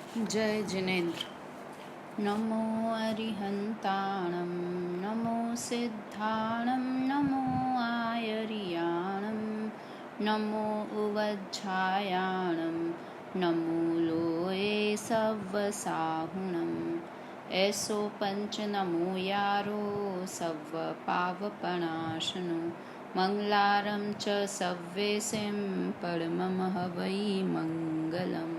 जय जिनेन्द्र। नमो अरिहन्ताणं नमो सिद्धाणं नमो आयर्याणं नमो उवज्झायाणं नमो लोये सव्वसाहुणं ऐसो पंच नमो यारो सव्व पावपनाशनो मंगलारं च सव्वेसिं परममः वै मंगलम्।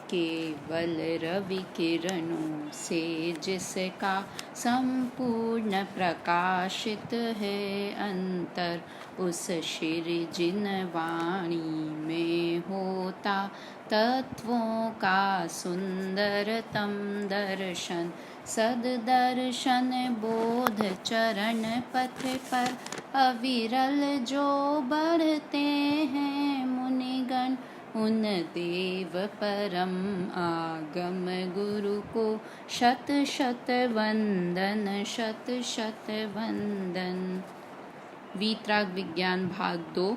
केवल रवि किरणों से जिसका संपूर्ण प्रकाशित है अंतर, उस श्री जिन वाणी में होता तत्वों का सुंदरतम दर्शन। सददर्शन बोध चरण पथ पर अविरल जो बढ़ते हैं मुनिगण, उन देव परम आगम गुरु को शत शत वंदन, शत शत वंदन। वीतराग विज्ञान भाग 2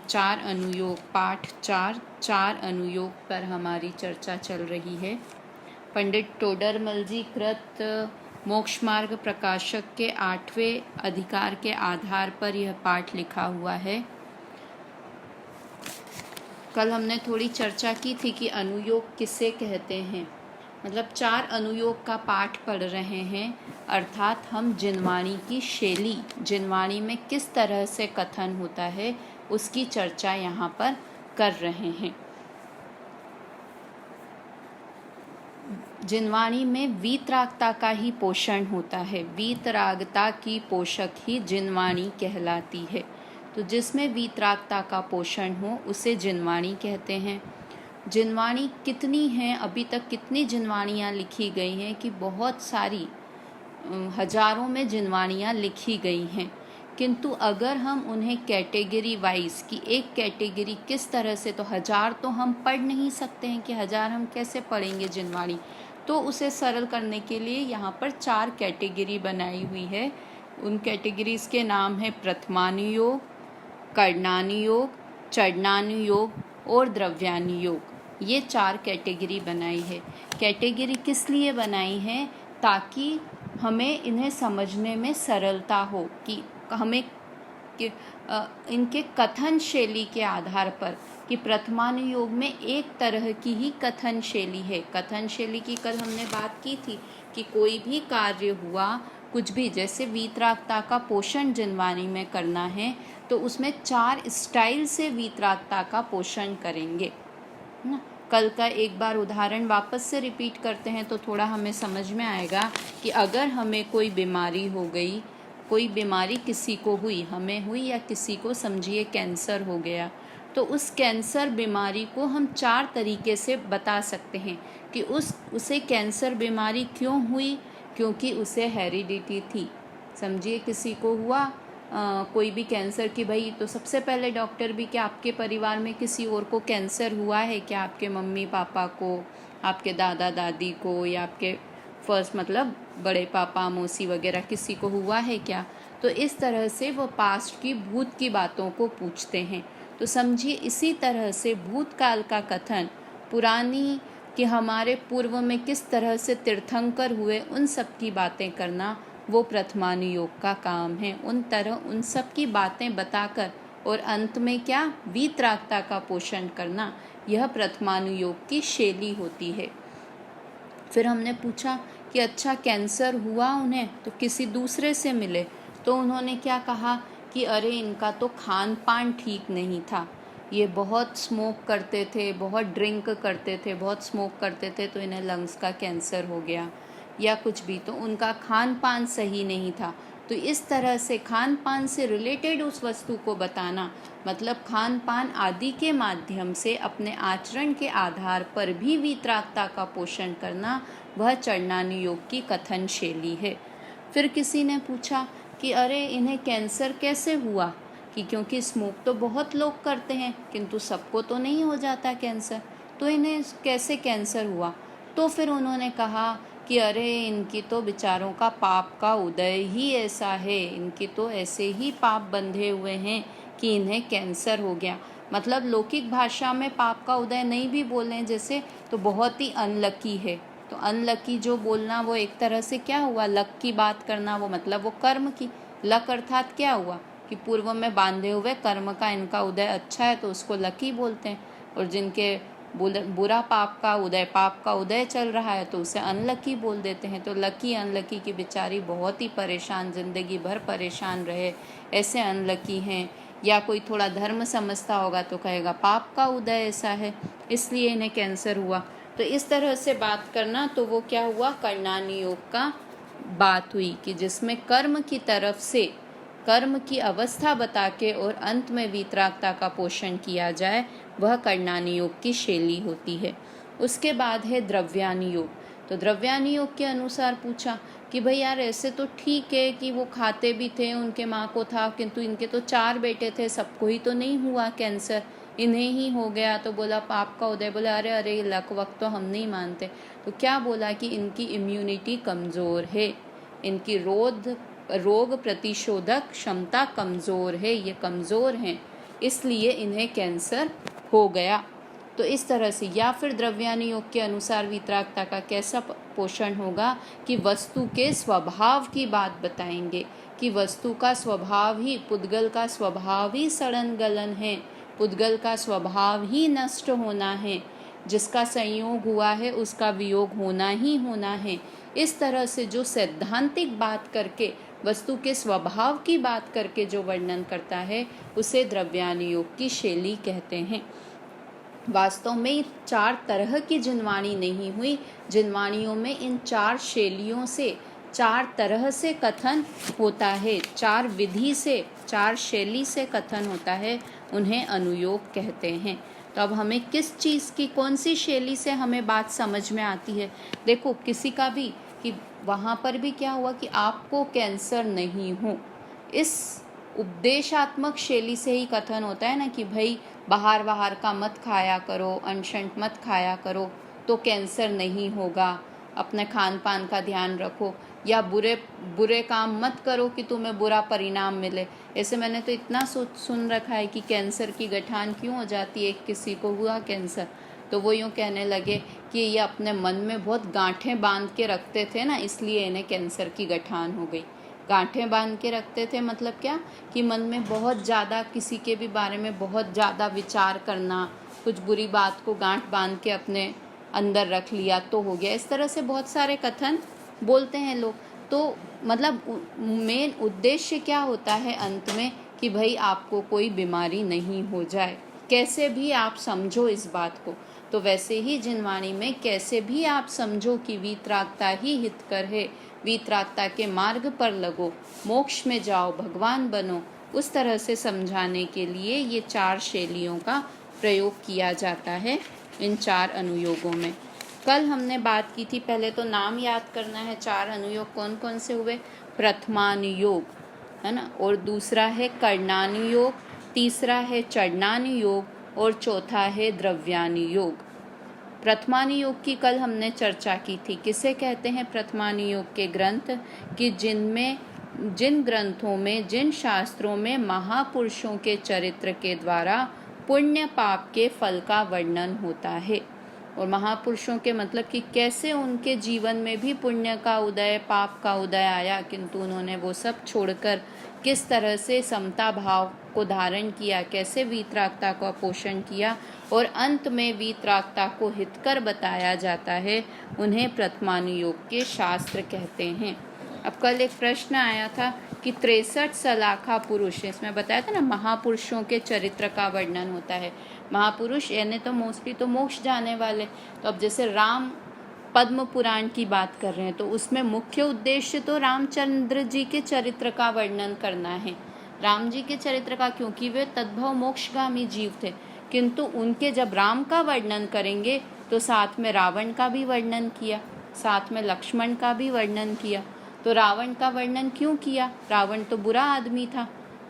चार अनुयोग पाठ 4 अनुयोग पर हमारी चर्चा चल रही है। पंडित टोडरमल जी कृत मोक्ष मार्ग प्रकाशक के 8वें अधिकार के आधार पर यह पाठ लिखा हुआ है। कल हमने थोड़ी चर्चा की थी कि अनुयोग किसे कहते हैं। मतलब 4 अनुयोग का पाठ पढ़ रहे हैं, अर्थात हम जिनवाणी की शैली, जिनवाणी में किस तरह से कथन होता है उसकी चर्चा यहाँ पर कर रहे हैं। जिनवाणी में वीतरागता का ही पोषण होता है, वीतरागता की पोषक ही जिनवाणी कहलाती है। तो जिसमें वीतरागता का पोषण हो उसे जिनवाणी कहते हैं। जिनवाणी कितनी हैं, अभी तक कितनी जिनवाणियाँ लिखी गई हैं कि बहुत सारी, हजारों में जिनवाणियाँ लिखी गई हैं। किंतु अगर हम उन्हें कैटेगरी वाइज की एक कैटेगरी किस तरह से, तो 1000 तो हम पढ़ नहीं सकते हैं कि 1000 हम कैसे पढ़ेंगे जिनवाणी। तो उसे सरल करने के लिए यहाँ पर 4 कैटेगरी बनाई हुई है। उन कैटेगरीज के नाम है प्रथमानुयोग, कर्णानुयोग, चढ़नानुयोग और द्रव्यानुयोग। ये 4 कैटेगरी बनाई है। कैटेगरी किस लिए बनाई है? ताकि हमें इन्हें समझने में सरलता हो कि हमें इनके कथन शैली के आधार पर कि प्रथमानुयोग में एक तरह की ही कथन शैली है। कथन शैली की कल हमने बात की थी कि कोई भी कार्य हुआ, कुछ भी, जैसे वीतरागता का पोषण जिनवाणी में करना है तो उसमें 4 स्टाइल से वीतरागता का पोषण करेंगे ना। कल का एक बार उदाहरण वापस से रिपीट करते हैं तो थोड़ा हमें समझ में आएगा कि अगर हमें कोई बीमारी हो गई, कोई बीमारी किसी को हुई, हमें हुई या किसी को, समझिए कैंसर हो गया, तो उस कैंसर बीमारी को हम 4 तरीके से बता सकते हैं कि उसे कैंसर बीमारी क्यों हुई, क्योंकि उसे हेरिडिटी थी। समझिए किसी को हुआ कोई भी कैंसर की, भाई तो सबसे पहले डॉक्टर भी, क्या आपके परिवार में किसी और को कैंसर हुआ है क्या? आपके मम्मी पापा को, आपके दादा दादी को, या आपके फर्स्ट मतलब बड़े पापा मौसी वगैरह किसी को हुआ है क्या? तो इस तरह से वो पास्ट की, भूत की बातों को पूछते हैं। तो समझिए इसी तरह से भूतकाल का कथन, पुरानी कि हमारे पूर्व में किस तरह से तीर्थंकर हुए, उन सब की बातें करना वो प्रथमानुयोग का काम है। उन सब की बातें बताकर और अंत में क्या, वीतरागता का पोषण करना, यह प्रथमानुयोग की शैली होती है। फिर हमने पूछा कि अच्छा कैंसर हुआ उन्हें तो किसी दूसरे से मिले, तो उन्होंने क्या कहा कि अरे इनका तो खान पान ठीक नहीं था, ये बहुत स्मोक करते थे, बहुत ड्रिंक करते थे, बहुत स्मोक करते थे, तो इन्हें लंग्स का कैंसर हो गया, या कुछ भी, तो उनका खान पान सही नहीं था। तो इस तरह से खान पान से रिलेटेड उस वस्तु को बताना, मतलब खान पान आदि के माध्यम से अपने आचरण के आधार पर भी वीतरागता का पोषण करना, वह चढ़नानुयोग की कथन शैली है। फिर किसी ने पूछा कि अरे इन्हें कैंसर कैसे हुआ, कि क्योंकि स्मोक तो बहुत लोग करते हैं किंतु सबको तो नहीं हो जाता कैंसर, तो इन्हें कैसे कैंसर हुआ? तो फिर उन्होंने कहा कि अरे इनकी तो बेचारों का पाप का उदय ही ऐसा है, इनकी तो ऐसे ही पाप बंधे हुए हैं कि इन्हें कैंसर हो गया। मतलब लौकिक भाषा में पाप का उदय नहीं भी बोलें जैसे, तो बहुत ही अनलकी है। तो अनलकी जो बोलना वो एक तरह से क्या हुआ, लक की बात करना, वो मतलब वो कर्म की। लक अर्थात क्या हुआ कि पूर्व में बांधे हुए कर्म का इनका उदय अच्छा है तो उसको लकी बोलते हैं, और जिनके बुरा पाप का उदय चल रहा है तो उसे अनलकी बोल देते हैं। तो लकी अनलकी की बेचारी बहुत ही परेशान, जिंदगी भर परेशान रहे, ऐसे अनलकी हैं। या कोई थोड़ा धर्म समझता होगा तो कहेगा पाप का उदय ऐसा है इसलिए इन्हें कैंसर हुआ। तो इस तरह से बात करना, तो वो क्या हुआ, कर्णानी योग का बात हुई कि जिसमें कर्म की तरफ से कर्म की अवस्था बता के और अंत में वीतरागता का पोषण किया जाए, वह कर्णानी योग की शैली होती है। उसके बाद है द्रव्यानी योग। तो द्रव्यानी योग के अनुसार पूछा कि भाई यार ऐसे तो ठीक है कि वो खाते भी थे, उनके माँ को था, किंतु इनके तो 4 बेटे थे, सबको ही तो नहीं हुआ कैंसर, इन्हें ही हो गया। तो बोला पाप का उदय। बोला अरे अरे लक वक्त तो हम नहीं मानते। तो क्या बोला कि इनकी इम्यूनिटी कमज़ोर है, इनकी रोग प्रतिशोधक क्षमता कमज़ोर है, ये कमज़ोर हैं, इसलिए इन्हें कैंसर हो गया। तो इस तरह से, या फिर द्रव्यानी योग के अनुसार वीतरागता का कैसा पोषण होगा कि वस्तु के स्वभाव की बात बताएंगे कि वस्तु का स्वभाव ही, पुद्गल का स्वभाव ही सड़न गलन है, पुद्गल का स्वभाव ही नष्ट होना है, जिसका संयोग हुआ है उसका वियोग होना ही होना है। इस तरह से जो सैद्धांतिक बात करके, वस्तु के स्वभाव की बात करके जो वर्णन करता है उसे द्रव्यानी योग की शैली कहते हैं। वास्तव में 4 तरह की जिनवाणी नहीं हुई, जिनवाणियों में इन 4 शैलियों से 4 तरह से कथन होता है, 4 विधि से, 4 शैली से कथन होता है, उन्हें अनुयोग कहते हैं। तो अब हमें किस चीज़ की, कौन सी शैली से हमें बात समझ में आती है। देखो किसी का भी कि वहाँ पर भी क्या हुआ कि आपको कैंसर नहीं हो, इस उपदेशात्मक शैली से ही कथन होता है ना कि भाई बाहर का मत खाया करो, अनशन मत खाया करो तो कैंसर नहीं होगा, अपने खान पान का ध्यान रखो, या बुरे काम मत करो कि तुम्हें बुरा परिणाम मिले। ऐसे मैंने तो इतना सुन रखा है कि कैंसर की गठान क्यों हो जाती है, किसी को हुआ कैंसर तो वो यूँ कहने लगे कि ये अपने मन में बहुत गांठें बांध के रखते थे ना, इसलिए इन्हें कैंसर की गठान हो गई। गांठें बांध के रखते थे मतलब क्या कि मन में बहुत ज़्यादा किसी के भी बारे में बहुत ज़्यादा विचार करना, कुछ बुरी बात को गांठ बांध के अपने अंदर रख लिया तो हो गया। इस तरह से बहुत सारे कथन बोलते हैं लोग। तो मतलब मेन उद्देश्य क्या होता है अंत में कि भाई आपको कोई बीमारी नहीं हो जाए, कैसे भी आप समझो इस बात को। तो वैसे ही जिनवाणी में कैसे भी आप समझो कि वीतरागता ही हितकर है, वीतरागता के मार्ग पर लगो, मोक्ष में जाओ, भगवान बनो, उस तरह से समझाने के लिए ये 4 शैलियों का प्रयोग किया जाता है इन 4 अनुयोगों में। कल हमने बात की थी, पहले तो नाम याद करना है, 4 अनुयोग कौन कौन से हुए। प्रथमानुयोग है ना, और दूसरा है कर्णानुयोग, तीसरा है चढ़नानुयोग और चौथा है द्रव्यानुयोग। प्रथमानुयोग की कल हमने चर्चा की थी। किसे कहते हैं प्रथमानुयोग के ग्रंथ कि जिन ग्रंथों में, जिन शास्त्रों में महापुरुषों के चरित्र के द्वारा पुण्य पाप के फल का वर्णन होता है। और महापुरुषों के मतलब कि कैसे उनके जीवन में भी पुण्य का उदय, पाप का उदय आया, किंतु उन्होंने वो सब छोड़कर किस तरह से समता भाव को धारण किया, कैसे वीतरागता का पोषण किया और अंत में वीतरागता को हितकर बताया जाता है, उन्हें प्रथमानुयोग के शास्त्र कहते हैं। अब कल एक प्रश्न आया था कि 63 सलाखा पुरुष, इसमें बताया था ना महापुरुषों के चरित्र का वर्णन होता है। महापुरुष यानी तो मोस्टली तो मोक्ष जाने वाले। तो अब जैसे राम पद्म पुराण की बात कर रहे हैं तो उसमें मुख्य उद्देश्य तो रामचंद्र जी के चरित्र का वर्णन करना है, राम जी के चरित्र का, क्योंकि वे तद्भव मोक्षगामी जीव थे। किंतु उनके जब राम का वर्णन करेंगे तो साथ में रावण का भी वर्णन किया, साथ में लक्ष्मण का भी वर्णन किया। तो रावण का वर्णन क्यों किया, रावण तो बुरा आदमी था,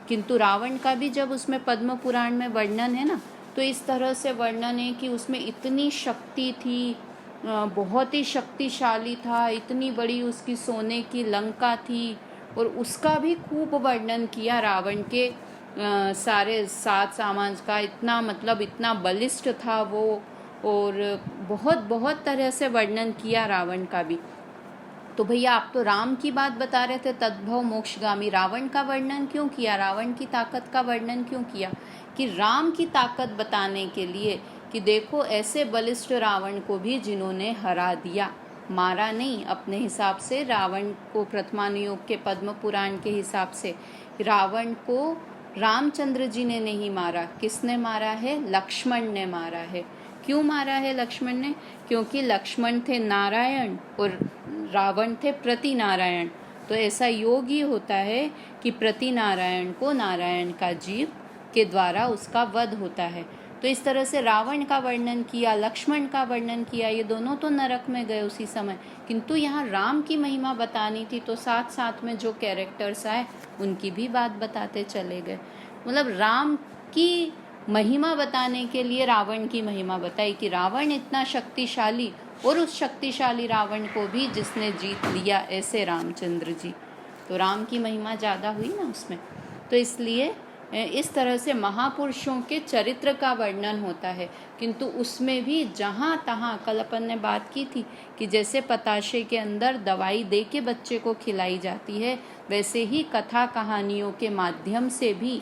किंतु रावण का भी जब उसमें पद्म पुराण में वर्णन है ना, तो इस तरह से वर्णन है कि उसमें इतनी शक्ति थी, बहुत ही शक्तिशाली था, इतनी बड़ी उसकी सोने की लंका थी, और उसका भी खूब वर्णन किया रावण के सारे सात सामाज का इतना मतलब इतना बलिष्ठ था वो, और बहुत बहुत तरह से वर्णन किया रावण का भी। तो भैया आप तो राम की बात बता रहे थे, तद्भव मोक्षगामी, रावण का वर्णन क्यों किया, रावण की ताकत का वर्णन क्यों किया? कि राम की ताकत बताने के लिए कि देखो ऐसे बलिष्ठ रावण को भी जिन्होंने हरा दिया, मारा नहीं अपने हिसाब से। रावण को प्रथमानुयोग के पद्म पुराण के हिसाब से रावण को रामचंद्र जी ने नहीं मारा, किसने मारा है? लक्ष्मण ने मारा है। क्यों मारा है लक्ष्मण ने? क्योंकि लक्ष्मण थे नारायण और रावण थे प्रति नारायण। तो ऐसा योग ही होता है कि प्रति नारायण को नारायण का जीव के द्वारा उसका वध होता है। तो इस तरह से रावण का वर्णन किया, लक्ष्मण का वर्णन किया, ये दोनों तो नरक में गए उसी समय, किंतु यहाँ राम की महिमा बतानी थी तो साथ साथ में जो कैरेक्टर्स आए उनकी भी बात बताते चले गए। मतलब राम की महिमा बताने के लिए रावण की महिमा बताई कि रावण इतना शक्तिशाली, और उस शक्तिशाली रावण को भी जिसने जीत लिया ऐसे रामचंद्र जी, तो राम की महिमा ज़्यादा हुई ना उसमें। तो इसलिए इस तरह से महापुरुषों के चरित्र का वर्णन होता है, किंतु उसमें भी जहाँ तहाँ, कल अपन ने बात की थी कि जैसे पताशे के अंदर दवाई दे के बच्चे को खिलाई जाती है, वैसे ही कथा कहानियों के माध्यम से भी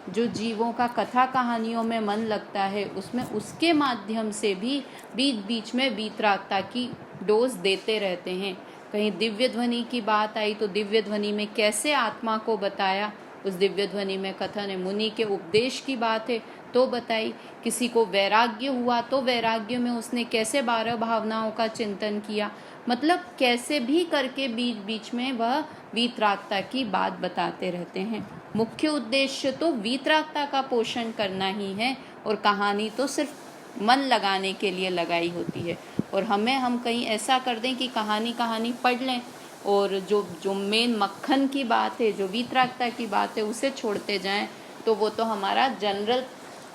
जो जीवों का कथा कहानियों में मन लगता है उसमें, उसके माध्यम से भी बीच बीच में वीतरागता की डोज देते रहते हैं। कहीं दिव्य ध्वनि की बात आई तो दिव्य ध्वनि में कैसे आत्मा को बताया, उस दिव्य ध्वनि में कथन है। मुनि के उपदेश की बात है तो बताई। किसी को वैराग्य हुआ तो वैराग्य में उसने कैसे 12 भावनाओं का चिंतन किया, मतलब कैसे भी करके बीच बीच में वह वीतरागता की बात बताते रहते हैं। मुख्य उद्देश्य तो वीतरागता का पोषण करना ही है, और कहानी तो सिर्फ मन लगाने के लिए लगाई होती है। और हम कहीं ऐसा कर दें कि कहानी पढ़ लें और जो मेन मक्खन की बात है, जो वीतरागता की बात है, उसे छोड़ते जाएं, तो वो तो हमारा जनरल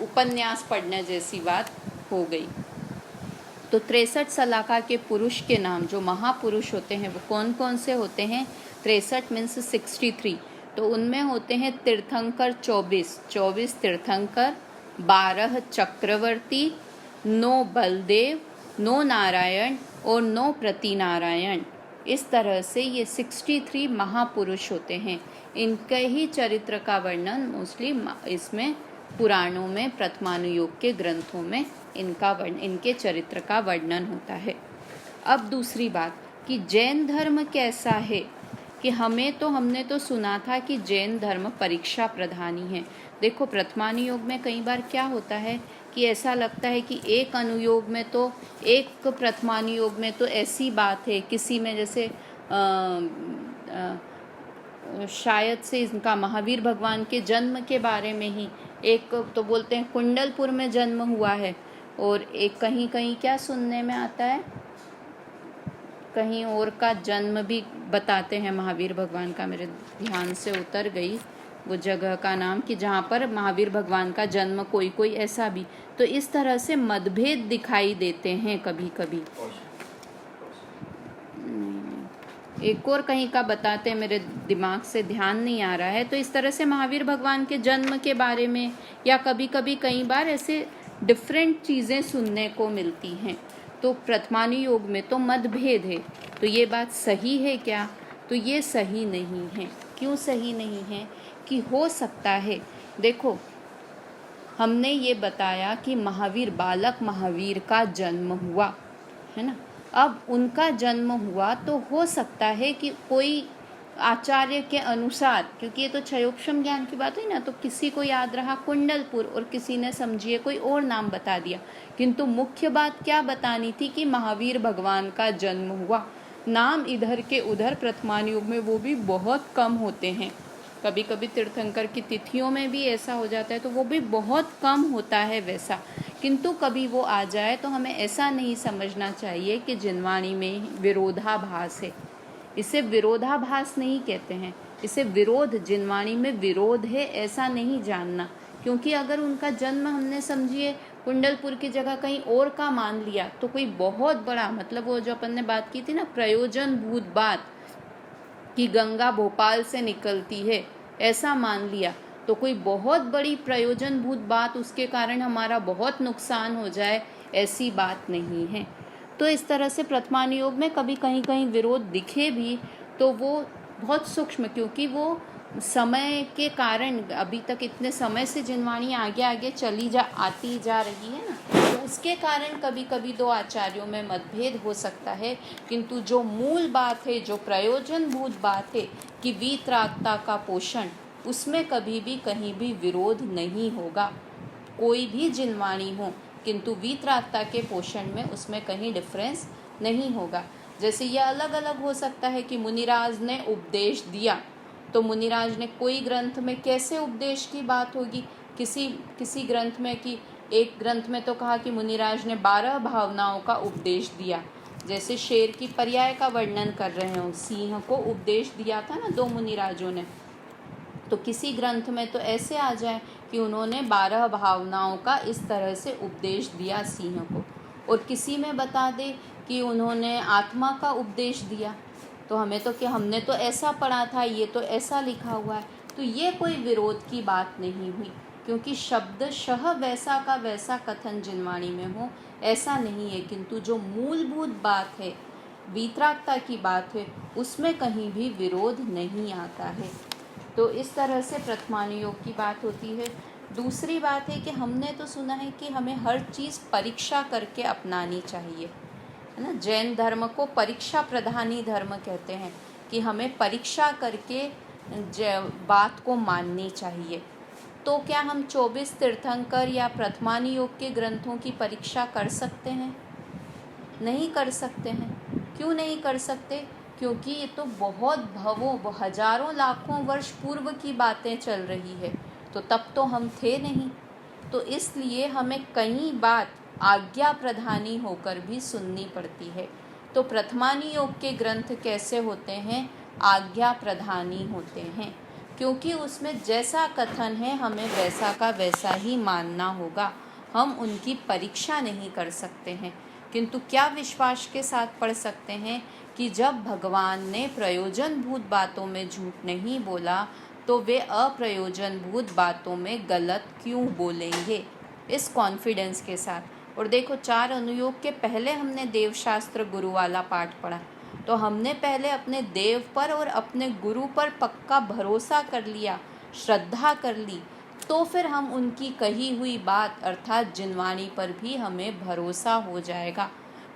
उपन्यास पढ़ने जैसी बात हो गई। तो 63 सलाखा के पुरुष के नाम, जो महापुरुष होते हैं, वो कौन कौन से होते हैं? 63 मीन्स 63। तो उनमें होते हैं तीर्थंकर 24 तीर्थंकर, 12 चक्रवर्ती, 9 बलदेव, 9 नारायण और 9 प्रति नारायण। इस तरह से ये 63 महापुरुष होते हैं। इनके ही चरित्र का वर्णन मोस्टली इसमें पुराणों में, प्रथमानुयोग के ग्रंथों में इनके चरित्र का वर्णन होता है। अब दूसरी बात कि जैन धर्म कैसा है, कि हमने तो सुना था कि जैन धर्म परीक्षा प्रधानी है। देखो प्रथमानुयोग में कई बार क्या होता है कि ऐसा लगता है कि एक अनुयोग में तो, एक प्रथमानुयोग में तो ऐसी बात है, किसी में जैसे शायद से इनका महावीर भगवान के जन्म के बारे में ही एक तो बोलते हैं कुंडलपुर में जन्म हुआ है, और एक कहीं कहीं क्या सुनने में आता है, कहीं और का जन्म भी बताते हैं महावीर भगवान का, मेरे ध्यान से उतर गई वो जगह का नाम, कि जहाँ पर महावीर भगवान का जन्म कोई ऐसा भी। तो इस तरह से मतभेद दिखाई देते हैं कभी कभी। एक और कहीं का बताते हैं, मेरे दिमाग से ध्यान नहीं आ रहा है। तो इस तरह से महावीर भगवान के जन्म के बारे में, या कभी कभी कई बार ऐसे डिफरेंट चीज़ें सुनने को मिलती हैं। तो प्रथमानुयोग में तो मतभेद है, तो ये बात सही है क्या? तो ये सही नहीं है। क्यों सही नहीं है? कि हो सकता है, देखो हमने ये बताया कि बालक महावीर का जन्म हुआ है ना। अब उनका जन्म हुआ तो हो सकता है कि कोई आचार्य के अनुसार, क्योंकि ये तो क्षयोक्षम ज्ञान की बात हुई ना, तो किसी को याद रहा कुंडलपुर और किसी ने समझिए कोई और नाम बता दिया, किंतु मुख्य बात क्या बतानी थी कि महावीर भगवान का जन्म हुआ। नाम इधर के उधर प्रथमानुयोग में वो भी बहुत कम होते हैं। कभी कभी तीर्थंकर की तिथियों में भी ऐसा हो जाता है, तो वो भी बहुत कम होता है वैसा। किंतु कभी वो आ जाए तो हमें ऐसा नहीं समझना चाहिए कि जिनवाणी में विरोधाभास है। इसे विरोधाभास नहीं कहते हैं, इसे विरोध, जिनवाणी में विरोध है ऐसा नहीं जानना। क्योंकि अगर उनका जन्म हमने समझिए कुंडलपुर की जगह कहीं और का मान लिया तो कोई बहुत बड़ा, मतलब वो जो अपन ने बात की थी ना प्रयोजन भूत बात, कि गंगा भोपाल से निकलती है, ऐसा मान लिया, तो कोई बहुत बड़ी प्रयोजनभूत बात उसके कारण हमारा बहुत नुकसान हो जाए, ऐसी बात नहीं है। तो इस तरह से प्रथमानुयोग में कभी कहीं कहीं विरोध दिखे भी तो वो बहुत सूक्ष्म, क्योंकि वो समय के कारण अभी तक इतने समय से जिनवाणी आगे आगे आती जा रही है ना, तो उसके कारण कभी कभी दो आचार्यों में मतभेद हो सकता है। किंतु जो मूल बात है, जो प्रयोजनभूत बात है कि वीतरागता का पोषण, उसमें कभी भी कहीं भी विरोध नहीं होगा। कोई भी जिनवाणी हो, किंतु वीतरागता के पोषण में उसमें कहीं डिफरेंस नहीं होगा। जैसे यह अलग अलग हो सकता है कि मुनिराज ने उपदेश दिया, तो मुनिराज ने कोई ग्रंथ में कैसे उपदेश की बात होगी, किसी ग्रंथ में, कि एक ग्रंथ में तो कहा कि मुनिराज ने 12 भावनाओं का उपदेश दिया, जैसे शेर की पर्याय का वर्णन कर रहे हो, सिंह को उपदेश दिया था ना 2 मुनिराजों ने। तो किसी ग्रंथ में तो ऐसे आ जाए कि उन्होंने 12 भावनाओं का इस तरह से उपदेश दिया सिंह को, और किसी में बता दे कि उन्होंने आत्मा का उपदेश दिया, तो हमने तो ऐसा पढ़ा था, ये तो ऐसा लिखा हुआ है। तो ये कोई विरोध की बात नहीं हुई, क्योंकि शब्दशः वैसा का वैसा कथन जिनवाणी में हो ऐसा नहीं है। किंतु जो मूलभूत बात है, वीतरागता की बात है, उसमें कहीं भी विरोध नहीं आता है। तो इस तरह से प्रथमानुयोग की बात होती है। दूसरी बात है कि हमने तो सुना है कि हमें हर चीज़ परीक्षा करके अपनानी चाहिए, है ना। जैन धर्म को परीक्षा प्रधानी धर्म कहते हैं, कि हमें परीक्षा करके बात को माननी चाहिए। तो क्या हम 24 तीर्थंकर या प्रथमानुयोग के ग्रंथों की परीक्षा कर सकते हैं? नहीं कर सकते हैं। क्यों नहीं कर सकते? क्योंकि ये तो बहुत हजारों लाखों वर्ष पूर्व की बातें चल रही है, तो तब तो हम थे नहीं। तो इसलिए हमें कई बात आज्ञा प्रधानी होकर भी सुननी पड़ती है। तो प्रथमानुयोग के ग्रंथ कैसे होते हैं? आज्ञा प्रधानी होते हैं, क्योंकि उसमें जैसा कथन है हमें वैसा का वैसा ही मानना होगा। हम उनकी परीक्षा नहीं कर सकते हैं। किंतु क्या विश्वास के साथ पढ़ सकते हैं कि जब भगवान ने प्रयोजनभूत बातों में झूठ नहीं बोला, तो वे अप्रयोजनभूत बातों में गलत क्यों बोलेंगे, इस कॉन्फिडेंस के साथ। और देखो, 4 अनुयोग के पहले हमने देवशास्त्र गुरु वाला पाठ पढ़ा, तो हमने पहले अपने देव पर और अपने गुरु पर पक्का भरोसा कर लिया, श्रद्धा कर ली, तो फिर हम उनकी कही हुई बात अर्थात जिनवाणी पर भी हमें भरोसा हो जाएगा।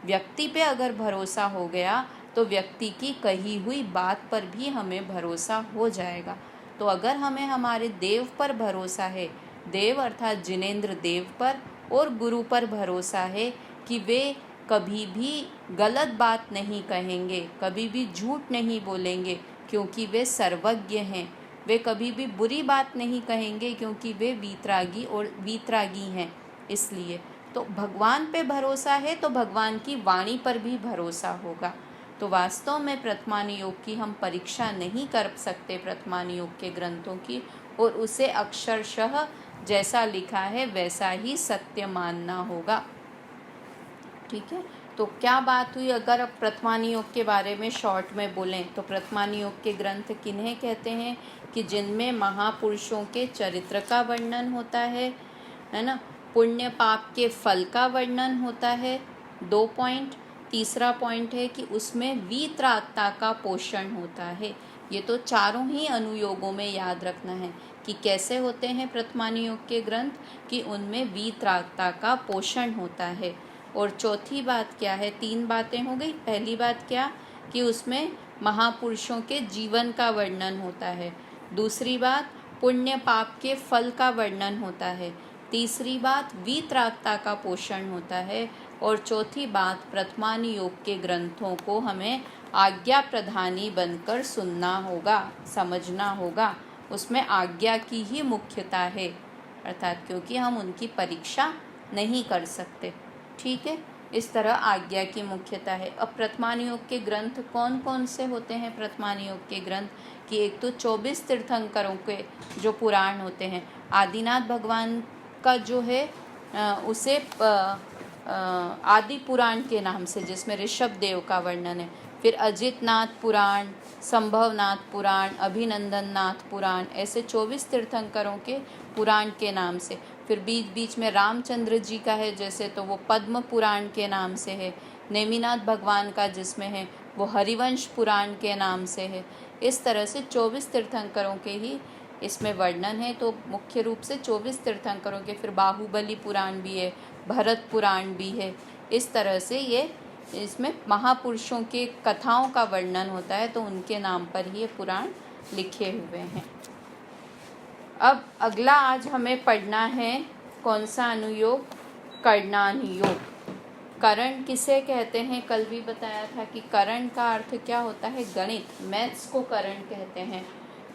व्यक्ति पे अगर भरोसा हो गया तो व्यक्ति की कही हुई बात पर भी हमें भरोसा हो जाएगा। तो अगर हमें हमारे देव पर भरोसा है, देव अर्थात जिनेंद्र देव पर, और गुरु पर भरोसा है कि वे कभी भी गलत बात नहीं कहेंगे, कभी भी झूठ नहीं बोलेंगे, क्योंकि वे सर्वज्ञ हैं। वे कभी भी बुरी बात नहीं कहेंगे, क्योंकि वे वीतरागी हैं। इसलिए तो भगवान पे भरोसा है, तो भगवान की वाणी पर भी भरोसा होगा। तो वास्तव में प्रथमानुयोग की हम परीक्षा नहीं कर सकते, प्रथमानुयोग के ग्रंथों की, और उसे अक्षरशः जैसा लिखा है वैसा ही सत्य मानना होगा। ठीक है। तो क्या बात हुई? अगर अब प्रथमानुयोग के बारे में शॉर्ट में बोलें तो प्रथमानुयोग के ग्रंथ किन्हें कहते हैं? कि जिनमें महापुरुषों के चरित्र का वर्णन होता है ना, पुण्य पाप के फल का वर्णन होता है, 2 पॉइंट। तीसरा पॉइंट है कि उसमें वीतरागता का पोषण होता है। ये तो चारों ही अनुयोगों में याद रखना है कि कैसे होते हैं प्रथमानुयोग के ग्रंथ, कि उनमें वीतरागता का पोषण होता है। और चौथी बात क्या है? 3 बातें हो गई। पहली बात क्या? कि उसमें महापुरुषों के जीवन का वर्णन होता है। दूसरी बात, पुण्य पाप के फल का वर्णन होता है। तीसरी बात, वीतरागता का पोषण होता है। और चौथी बात, प्रथमानुयोग के ग्रंथों को हमें आज्ञा प्रधानी बनकर सुनना होगा, समझना होगा। उसमें आज्ञा की ही मुख्यता है, अर्थात क्योंकि हम उनकी परीक्षा नहीं कर सकते। ठीक है, इस तरह आज्ञा की मुख्यता है। अब प्रथमानुयोग के ग्रंथ कौन कौन से होते हैं? प्रथमानुयोग के ग्रंथ कि एक तो 24 तीर्थंकरों के जो पुराण होते हैं, आदिनाथ भगवान का जो है उसे आदि पुराण के नाम से, जिसमें ऋषभ देव का वर्णन है। फिर अजितनाथ पुराण, संभवनाथ पुराण, अभिनंदननाथ पुराण, ऐसे 24 तीर्थंकरों के पुराण के नाम से। फिर बीच बीच में रामचंद्र जी का है जैसे, तो वो पद्म पुराण के नाम से है। नेमिनाथ भगवान का जिसमें है वो हरिवंश पुराण के नाम से है। इस तरह से 24 तीर्थंकरों के ही इसमें वर्णन है। तो मुख्य रूप से 24 तीर्थंकरों के, फिर बाहुबली पुराण भी है, भरत पुराण भी है। इस तरह से ये इसमें महापुरुषों के कथाओं का वर्णन होता है, तो उनके नाम पर ही ये पुराण लिखे हुए हैं। अब अगला आज हमें पढ़ना है कौन सा अनुयोग? करणानुयोग। करण किसे कहते हैं? कल भी बताया था कि करण का अर्थ क्या होता है? गणित, मैथ्स को करण कहते हैं।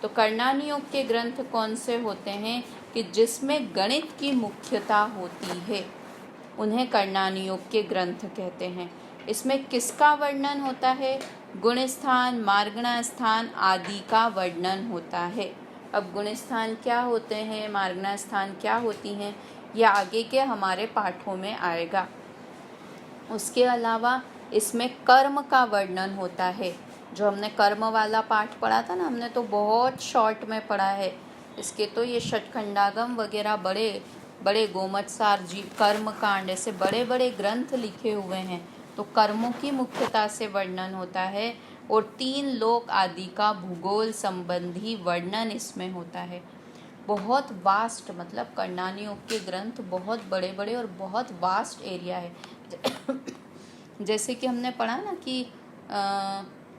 तो करणानुयोग के ग्रंथ कौन से होते हैं कि जिसमें गणित की मुख्यता होती है, उन्हें करणानुयोग के ग्रंथ कहते हैं। इसमें किसका वर्णन होता है? गुण स्थान, मार्गणा स्थान आदि का वर्णन होता है। अब गुण स्थान क्या होते हैं, मार्गणा स्थान क्या होती हैं, यह आगे के हमारे पाठों में आएगा। उसके अलावा इसमें कर्म का वर्णन होता है। जो हमने कर्म वाला पाठ पढ़ा था ना, हमने तो बहुत शॉर्ट में पढ़ा है। इसके तो ये षटखंडागम वगैरह बड़े बड़े गोमतसार जी, कर्म कांड, ऐसे बड़े बड़े ग्रंथ लिखे हुए हैं। तो कर्मों की मुख्यता से वर्णन होता है और 3 लोक आदि का भूगोल संबंधी वर्णन इसमें होता है। बहुत वास्ट, मतलब करणानुयोग के ग्रंथ बहुत बड़े बड़े और बहुत वास्ट एरिया है। जैसे कि हमने पढ़ा ना कि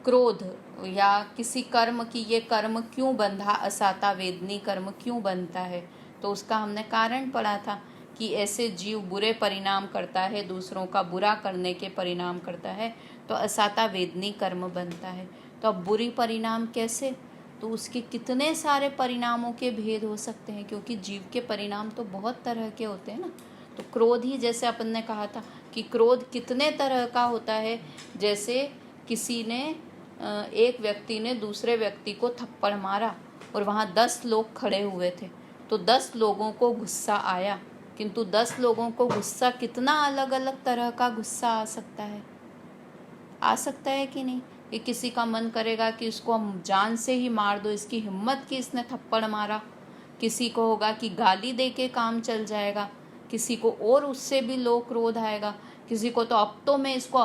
क्रोध या किसी कर्म की, ये कर्म क्यों बंधा, असाता वेदनी कर्म क्यों बनता है, तो उसका हमने कारण पढ़ा था कि ऐसे जीव बुरे परिणाम करता है, दूसरों का बुरा करने के परिणाम करता है, तो असाता वेदनी कर्म बनता है। तो अब बुरी परिणाम कैसे? तो उसके कितने सारे परिणामों के भेद हो सकते हैं, क्योंकि जीव के परिणाम तो बहुत तरह के होते हैं ना। तो क्रोध ही, जैसे अपन ने कहा था कि क्रोध कितने तरह का होता है। जैसे किसी ने, एक व्यक्ति ने दूसरे व्यक्ति को थप्पड़ मारा और वहाँ 10 लोग खड़े हुए थे, तो 10 लोगों को गुस्सा आया, किंतु 10 लोगों को गुस्सा कितना अलग अलग तरह का गुस्सा आ सकता है कि नहीं? कि किसी का मन करेगा कि इसको हम जान से ही मार दो, इसकी हिम्मत कि इसने थप्पड़ मारा। किसी को होगा कि गाली दे के काम चल जाएगा, किसी को और उससे भी लो क्रोध आएगा, किसी को तो अब तो मैं इसको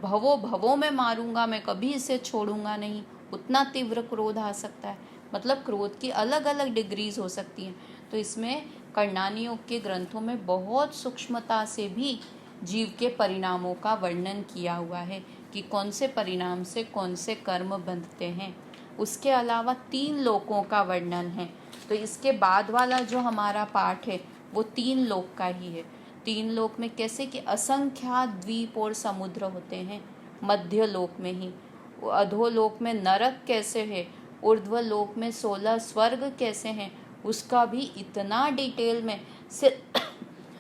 भवों में मारूंगा, मैं कभी इसे छोड़ूंगा नहीं, उतना तीव्र क्रोध आ सकता है। मतलब क्रोध की अलग अलग डिग्रीज हो सकती हैं। तो इसमें करणानुयोग के ग्रंथों में बहुत सूक्ष्मता से भी जीव के परिणामों का वर्णन किया हुआ है कि कौन से परिणाम से कौन से कर्म बंधते हैं। उसके अलावा 3 लोकों का वर्णन है। तो इसके बाद वाला जो हमारा पाठ है वो 3 लोक का ही है। 3 लोक में कैसे कि असंख्यात द्वीप और समुद्र होते हैं मध्य लोक में ही। अधोलोक में नरक कैसे है, ऊर्ध्व लोक में 16 स्वर्ग कैसे हैं, उसका भी इतना डिटेल में।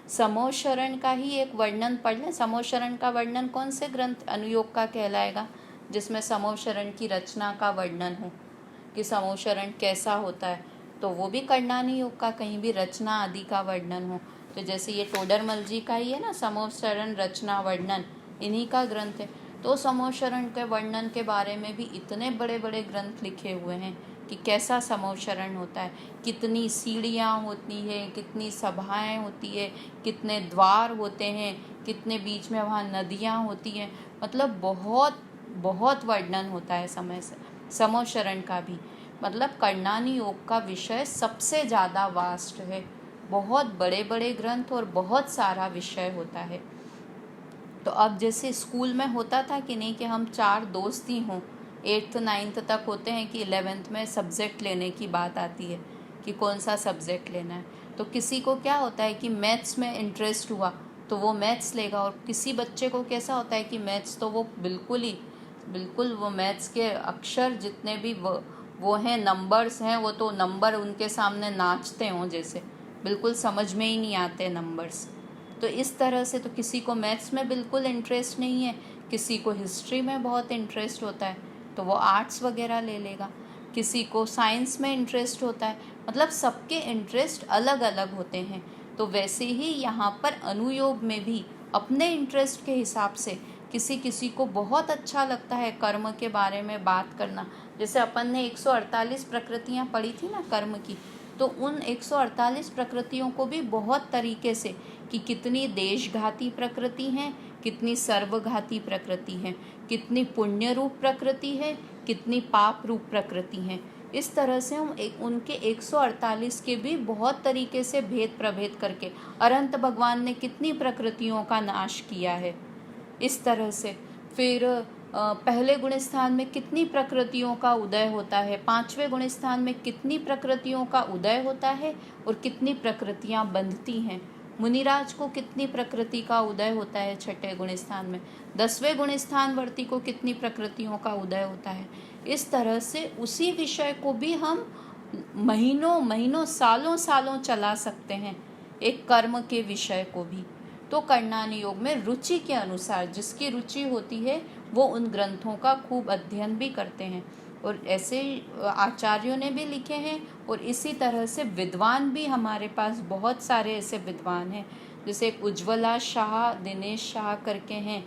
समोशरण का ही एक वर्णन पढ़ लें। समोशरण का वर्णन कौन से ग्रंथ अनुयोग का कहलाएगा? जिसमें समोशरण की रचना का वर्णन हो कि समोशरण कैसा होता है, तो वो भी करणानुयोग का, कहीं भी रचना आदि का वर्णन हो। तो जैसे ये टोडरमल जी का ही है ना, समोशरण रचना वर्णन, इन्हीं का ग्रंथ है। तो समोशरण के वर्णन के बारे में भी इतने बड़े बड़े ग्रंथ लिखे हुए हैं कि कैसा समोशरण होता है, कितनी सीढ़ियाँ होती हैं, कितनी सभाएं होती है, कितने द्वार होते हैं, कितने बीच में वहाँ नदियाँ होती हैं। मतलब बहुत बहुत वर्णन होता है समोशरण का भी। मतलब करणानुयोग का विषय सबसे ज़्यादा वास्ट है। बहुत बड़े बड़े ग्रंथ और बहुत सारा विषय होता है। तो अब जैसे स्कूल में होता था कि नहीं कि हम 4 दोस्त ही हों, 8th 9th तक होते हैं कि 11th में सब्जेक्ट लेने की बात आती है कि कौन सा सब्जेक्ट लेना है। तो किसी को क्या होता है कि मैथ्स में इंटरेस्ट हुआ तो वो मैथ्स लेगा, और किसी बच्चे को कैसा होता है कि मैथ्स तो वो बिल्कुल वो मैथ्स के अक्षर जितने भी वो हैं, नंबर्स हैं, वो तो नंबर उनके सामने नाचते हों, जैसे बिल्कुल समझ में ही नहीं आते नंबर्स। तो इस तरह से तो किसी को मैथ्स में बिल्कुल इंटरेस्ट नहीं है, किसी को हिस्ट्री में बहुत इंटरेस्ट होता है तो वो आर्ट्स वगैरह ले लेगा, किसी को साइंस में इंटरेस्ट होता है। मतलब सबके इंटरेस्ट अलग अलग होते हैं। तो वैसे ही यहाँ पर अनुयोग में भी अपने इंटरेस्ट के हिसाब से किसी किसी को बहुत अच्छा लगता है कर्म के बारे में बात करना। जैसे अपन ने 148 प्रकृतियाँ पढ़ी थी ना कर्म की, तो उन 148 प्रकृतियों को भी बहुत तरीके से कि कितनी देशघाती प्रकृति हैं, कितनी सर्वघाती प्रकृति हैं, कितनी पुण्य रूप प्रकृति है, कितनी पाप रूप प्रकृति हैं। इस तरह से हम उनके 148 के भी बहुत तरीके से भेद प्रभेद करके अनंत भगवान ने कितनी प्रकृतियों का नाश किया है। इस तरह से फिर पहले गुण स्थान में कितनी प्रकृतियों का उदय होता है, पांचवें गुण स्थान में कितनी प्रकृतियों का उदय होता है और कितनी प्रकृतियां बंधती हैं। मुनिराज को कितनी प्रकृति का उदय होता है छठे गुण स्थान में, 10वें गुण स्थान वर्ती को कितनी प्रकृतियों का उदय होता है। इस तरह से उसी विषय को भी हम महीनों महीनों सालों सालों चला सकते हैं, एक कर्म के विषय को भी। तो करणानि योग में रुचि के अनुसार जिसकी रुचि होती है वो उन ग्रंथों का खूब अध्ययन भी करते हैं, और ऐसे आचार्यों ने भी लिखे हैं। और इसी तरह से विद्वान भी हमारे पास बहुत सारे ऐसे विद्वान हैं, जैसे एक उज्ज्वला शाह, दिनेश शाह करके हैं,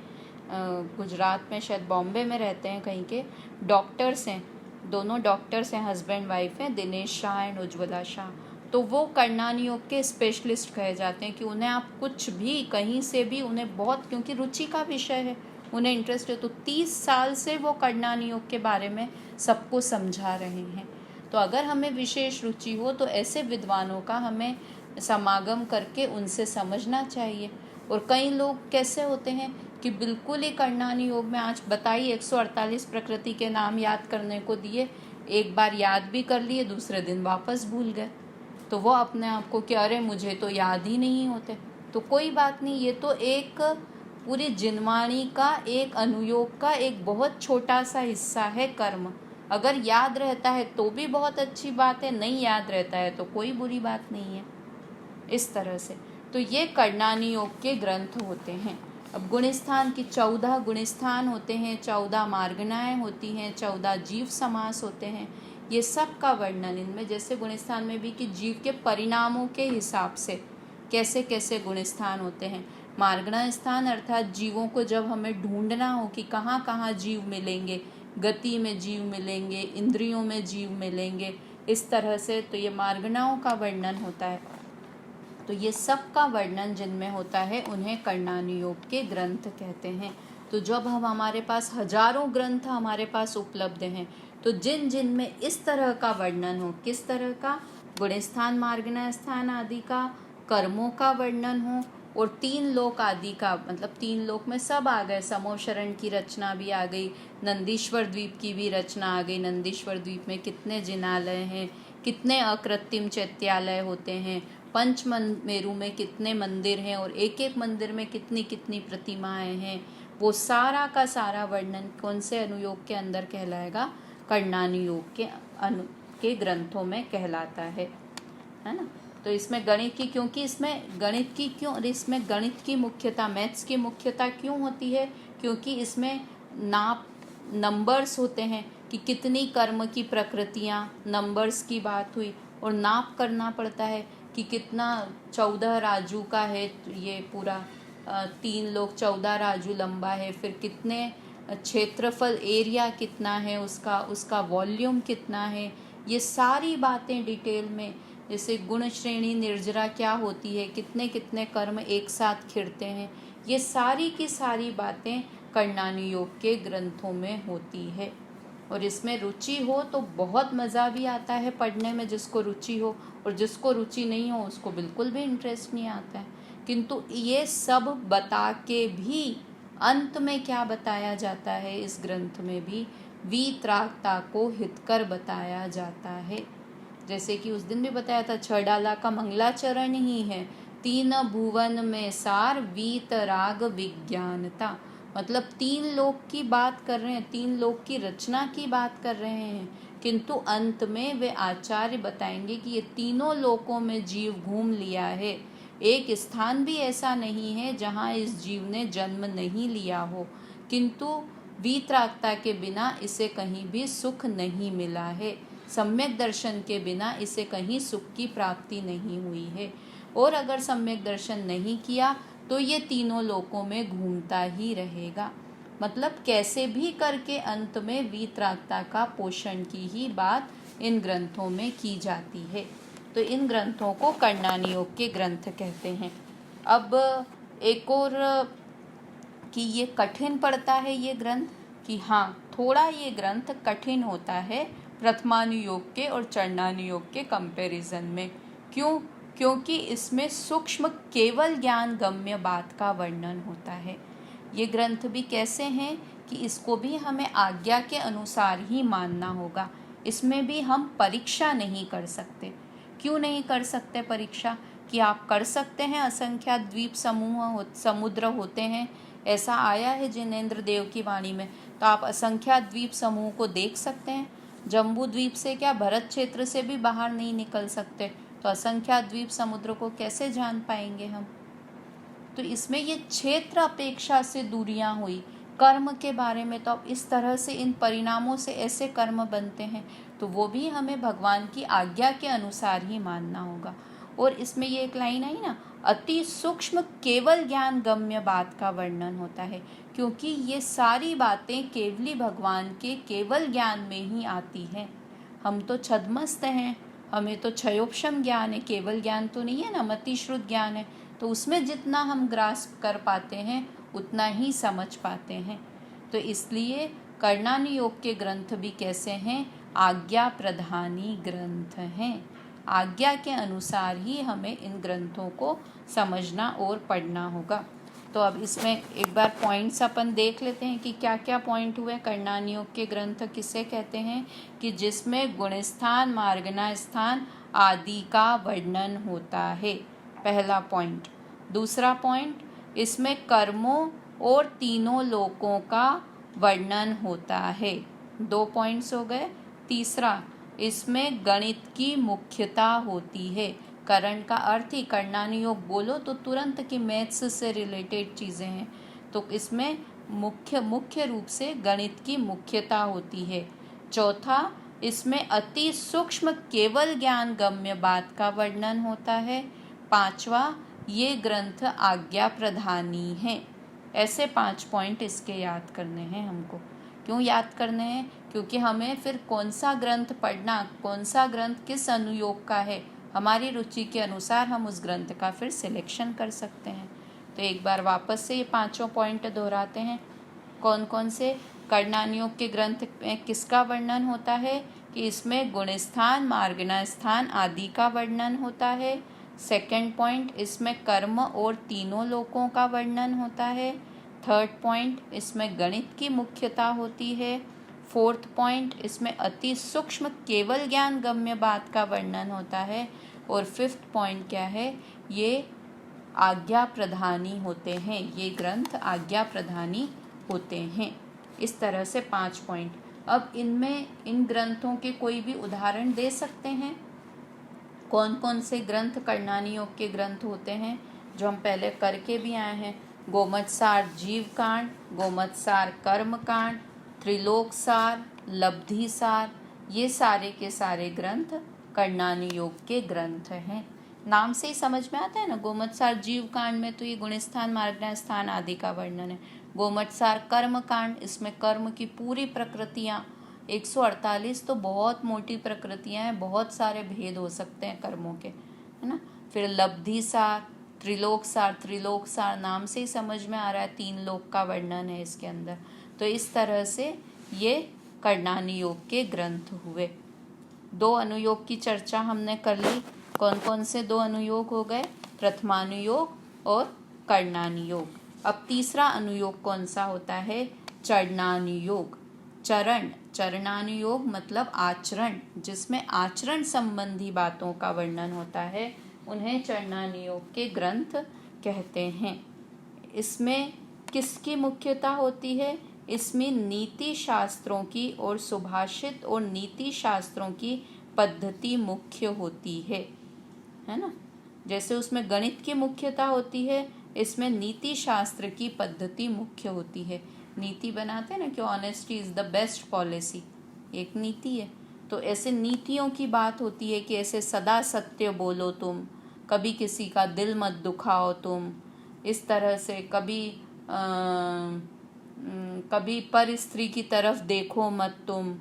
गुजरात में, शायद बॉम्बे में रहते हैं कहीं के, डॉक्टर्स हैं, दोनों डॉक्टर्स हैं, हस्बैंड वाइफ हैं, दिनेश शाह एंड उज्ज्वला शाह। तो वो करणानि योग के स्पेशलिस्ट कहे जाते हैं कि उन्हें आप कुछ भी कहीं से भी, उन्हें बहुत, क्योंकि रुचि का विषय है, उन्हें इंटरेस्ट है, तो 30 साल से वो करणानि योग के बारे में सबको समझा रहे हैं। तो अगर हमें विशेष रुचि हो तो ऐसे विद्वानों का हमें समागम करके उनसे समझना चाहिए। और कई लोग कैसे होते हैं कि बिल्कुल ही करणानि योग में, आज बताइए 148 प्रकृति के नाम याद करने को दिए, एक बार याद भी कर लिए, दूसरे दिन वापस भूल गए, तो वो अपने आप को कि अरे मुझे तो याद ही नहीं होते। तो कोई बात नहीं, ये तो एक पूरी जिनवाणी का, एक अनुयोग का एक बहुत छोटा सा हिस्सा है कर्म। अगर याद रहता है तो भी बहुत अच्छी बात है, नहीं याद रहता है तो कोई बुरी बात नहीं है। इस तरह से तो ये करणानि योग के ग्रंथ होते हैं। अब गुणस्थान की 14 गुणस्थान होते हैं, 14 मार्गणाएँ होती हैं, 14 जीव समास होते हैं। ये सब का वर्णन इनमें, जैसे गुणस्थान में भी कि जीव के परिणामों के हिसाब से कैसे कैसे गुणस्थान होते हैं। मार्गणा स्थान अर्थात जीवों को जब हमें ढूंढना हो कि कहाँ कहाँ जीव मिलेंगे, गति में जीव मिलेंगे, इंद्रियों में जीव मिलेंगे, इस तरह से, तो ये मार्गणाओं का वर्णन होता है। तो ये सब का वर्णन जिनमें होता है उन्हें करणानि योग के ग्रंथ कहते हैं। तो जब हम, हमारे पास हजारों ग्रंथ हमारे पास उपलब्ध हैं, तो जिन जिन में इस तरह का वर्णन हो, किस तरह का, गुणस्थान, मार्गणा स्थान आदि का, कर्मों का वर्णन हो, और 3 लोक आदि का, मतलब 3 लोक में सब आ गए, समोशरण की रचना भी आ गई, नंदीश्वर द्वीप की भी रचना आ गई, नंदीश्वर द्वीप में कितने जिनालय हैं, कितने अकृत्रिम चैत्यालय होते हैं, पंचमेरु में कितने मंदिर हैं, और एक एक मंदिर में कितनी कितनी प्रतिमाएं हैं, वो सारा का सारा वर्णन कौन से अनुयोग के अंदर कहलाएगा, करणानि योग के ग्रंथों में कहलाता है ना। तो इसमें गणित की, क्योंकि इसमें गणित की क्यों, और इसमें गणित की मुख्यता, मैथ्स की मुख्यता क्यों होती है, क्योंकि इसमें नंबर्स होते हैं कि कितनी कर्म की प्रकृतियाँ, नंबर्स की बात हुई, और नाप करना पड़ता है कि कितना 14 राजू का है ये पूरा, 3 लोग 14 राजू लंबा है, फिर कितने क्षेत्रफल, एरिया कितना है उसका वॉल्यूम कितना है, ये सारी बातें डिटेल में, जैसे गुण श्रेणी निर्जरा क्या होती है, कितने कितने कर्म एक साथ खिड़ते हैं, ये सारी की सारी बातें करणानि योग के ग्रंथों में होती है। और इसमें रुचि हो तो बहुत मज़ा भी आता है पढ़ने में, जिसको रुचि हो, और जिसको रुचि नहीं हो उसको बिल्कुल भी इंटरेस्ट नहीं आता है। किंतु ये सब बता के भी अंत में क्या बताया जाता है, इस ग्रंथ में भी वीतरागता को हितकर बताया जाता है। जैसे कि उस दिन भी बताया था, 6 डाला का मंगलाचरण ही है, 3 भुवन में सार वीतराग विज्ञानता, मतलब 3 लोक की बात कर रहे हैं, 3 लोक की रचना की बात कर रहे हैं, किंतु अंत में वे आचार्य बताएंगे कि ये तीनों लोकों में जीव घूम लिया है, एक स्थान भी ऐसा नहीं है जहाँ इस जीव ने जन्म नहीं लिया हो, किंतु वीतरागता के बिना इसे कहीं भी सुख नहीं मिला है, सम्यक दर्शन के बिना इसे कहीं सुख की प्राप्ति नहीं हुई है, और अगर सम्यक दर्शन नहीं किया तो ये तीनों लोकों में घूमता ही रहेगा। मतलब कैसे भी करके अंत में वीतरागता का पोषण की ही बात इन ग्रंथों में की जाती है। तो इन ग्रंथों को कर्णानी योग के ग्रंथ कहते हैं। अब एक और कि ये कठिन पड़ता है ये ग्रंथ, कि हाँ थोड़ा ये ग्रंथ कठिन होता है प्रथमानुयोग के और चरणानुयोग के कंपैरिजन में। क्यों? क्योंकि इसमें सूक्ष्म केवल ज्ञान गम्य बात का वर्णन होता है। ये ग्रंथ भी कैसे हैं कि इसको भी हमें आज्ञा के अनुसार ही मानना होगा। इसमें भी हम परीक्षा नहीं कर सकते। क्यों नहीं कर सकते परीक्षा? कि आप कर सकते हैं असंख्या द्वीप समुद्र होते हैं, ऐसा आया है जिनेंद्र देव की वाणी में। तो आप असंख्या द्वीप समूह को देख सकते हैं। जम्बू द्वीप से क्या भरत क्षेत्र से भी बाहर नहीं निकल सकते, तो असंख्या द्वीप समुद्र को कैसे जान पाएंगे हम? तो इसमें ये क्षेत्र अपेक्षा से दूरियां हुई। कर्म के बारे में तो अब इस तरह से इन परिणामों से ऐसे कर्म बनते हैं, तो वो भी हमें भगवान की आज्ञा के अनुसार ही मानना होगा। और इसमें ये एक लाइन आई ना, अति सूक्ष्म केवल ज्ञान गम्य बात का वर्णन होता है, क्योंकि ये सारी बातें केवली भगवान के केवल ज्ञान में ही आती हैं। हम तो छद्मस्त हैं, हमें तो क्षयोपशम ज्ञान है, केवल ज्ञान तो नहीं है ना, मतिश्रुत ज्ञान है। तो उसमें जितना हम ग्रास्प कर पाते हैं उतना ही समझ पाते हैं। तो इसलिए कर्णानी योग के ग्रंथ भी कैसे हैं? आज्ञा प्रधानी ग्रंथ हैं। आज्ञा के अनुसार ही हमें इन ग्रंथों को समझना और पढ़ना होगा। तो अब इसमें एक बार पॉइंट्स अपन देख लेते हैं कि क्या क्या पॉइंट हुए। कर्णानी योग के ग्रंथ किसे कहते हैं? कि जिसमें गुणस्थान, मार्गना स्थान आदि का वर्णन होता है, पहला पॉइंट। दूसरा पॉइंट, इसमें कर्मों और तीनों लोकों का वर्णन होता है। 2 पॉइंट्स हो गए। तीसरा, इसमें गणित की मुख्यता होती है। करण का अर्थ ही कर्णानी योग बोलो तो तुरंत की मैथ्स से रिलेटेड चीज़ें हैं, तो इसमें मुख्य रूप से गणित की मुख्यता होती है। चौथा, इसमें अति सूक्ष्म केवल ज्ञान गम्य बात का वर्णन होता है। पांचवा, ये ग्रंथ आज्ञा प्रधानी है। ऐसे 5 पॉइंट इसके याद करने हैं हमको। क्यों याद करने हैं? क्योंकि हमें फिर कौन सा ग्रंथ पढ़ना, कौन सा ग्रंथ किस अनुयोग का है, हमारी रुचि के अनुसार हम उस ग्रंथ का फिर सिलेक्शन कर सकते हैं। तो एक बार वापस से ये 5 पॉइंट दोहराते हैं। कौन कौन से? कर्णानी योग के ग्रंथ में किसका वर्णन होता है? कि इसमें गुणस्थान, मार्गना स्थान आदि का वर्णन होता है। सेकंड पॉइंट, इसमें कर्म और तीनों लोकों का वर्णन होता है। थर्ड पॉइंट, इसमें गणित की मुख्यता होती है। फोर्थ पॉइंट, इसमें अति सूक्ष्म केवल ज्ञान गम्य बात का वर्णन होता है। और फिफ्थ पॉइंट क्या है? ये आज्ञा प्रधानी होते हैं, ये ग्रंथ आज्ञा प्रधानी होते हैं। इस तरह से 5 पॉइंट। अब इनमें इन ग्रंथों के कोई भी उदाहरण दे सकते हैं? कौन कौन से ग्रंथ कर्णानी योग के ग्रंथ होते हैं जो हम पहले करके भी आए हैं? गोमतसार जीव कांड, गोमतसार कर्म कांड, त्रिलोकसार, लब्धिसार, ये सारे के सारे ग्रंथ कर्णानी योग के ग्रंथ हैं। नाम से ही समझ में आता है ना। गोमतसार जीव कांड में तो ये गुणस्थान, मार्गना स्थान आदि का वर्णन है। गोमतसार कर्म कांड, इसमें कर्म की पूरी प्रकृतियाँ 148 तो बहुत मोटी प्रकृतियाँ हैं, बहुत सारे भेद हो सकते हैं कर्मों के, है ना। फिर लब्धिसार, त्रिलोकसार नाम से ही समझ में आ रहा है 3 लोक का वर्णन है इसके अंदर। तो इस तरह से ये कर्णानी योग के ग्रंथ हुए। 2 अनुयोग की चर्चा हमने कर ली। कौन कौन से 2 अनुयोग हो गए? प्रथमानुयोग और कर्णानी योग। अब तीसरा अनुयोग कौन सा होता है? चरणानुयोग। चरणानुयोग मतलब आचरण, जिसमें आचरण संबंधी बातों का वर्णन होता है, उन्हें चरणानुयोग के ग्रंथ कहते हैं। इसमें किसकी मुख्यता होती है? इसमें नीति शास्त्रों की और सुभाषित और नीति शास्त्रों की पद्धति मुख्य होती है ना। जैसे उसमें गणित की मुख्यता होती है, इसमें नीति शास्त्र की पद्धति मुख्य होती है। नीति बनाते हैं ना कि honesty is the best policy, एक नीति है। तो ऐसे नीतियों की बात होती है कि ऐसे सदा सत्य बोलो तुम, कभी किसी का दिल मत दुखाओ तुम, इस तरह से कभी कभी पर स्त्री की तरफ देखो मत तुम,